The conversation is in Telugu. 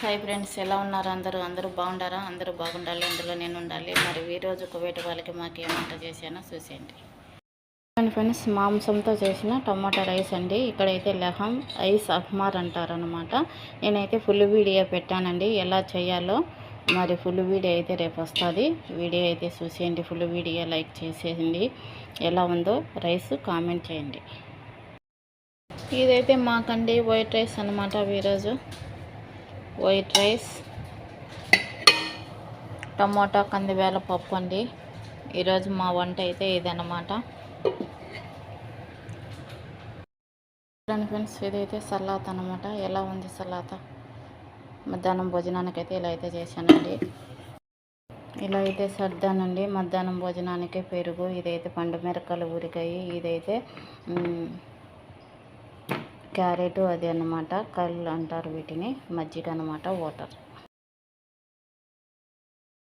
హాయ్ ఫ్రెండ్స్, ఎలా ఉన్నారు? అందరూ బాగుండారా? అందరూ బాగుండాలి, అందులో నేను ఉండాలి. మరి ఈరోజు కువైట్ వాళ్ళకి మాకు ఏమంట చేశానో చూసేయండి ఫ్రెండ్స్. మాంసంతో చేసిన టమాటా రైస్ అండి. ఇక్కడైతే లెహం ఐస్ అహ్మార్ అంటారనమాట. నేనైతే ఫుల్ వీడియో పెట్టానండి ఎలా చేయాలో. మరి ఫుల్ వీడియో అయితే రేపు వస్తుంది. వీడియో అయితే చూసేయండి, ఫుల్ వీడియో లైక్ చేసేయండి. ఎలా ఉందో రైస్ కామెంట్ చేయండి. ఇదైతే మాకండి వైట్ రైస్ అనమాట. ఈరోజు వైట్ రైస్, టమాటా, కందివేల పప్పు అండి. ఈరోజు మా వంట అయితే ఇదన్నమాట ఫ్రెండ్స్. ఇదైతే సలాత అనమాట. ఎలా ఉంది సలాత? మధ్యాహ్నం భోజనానికైతే ఇలా అయితే చేశానండి. ఇలా అయితే సర్దానండి మధ్యాహ్నం భోజనానికి. పెరుగు, ఇదైతే పండు మిరపకాయలు ఊరికాయ, ఇదైతే క్యారెట్, అది అన్నమాట కళ్ళు అంటారు వీటిని, మజ్జిగ అనమాట, వాటర్.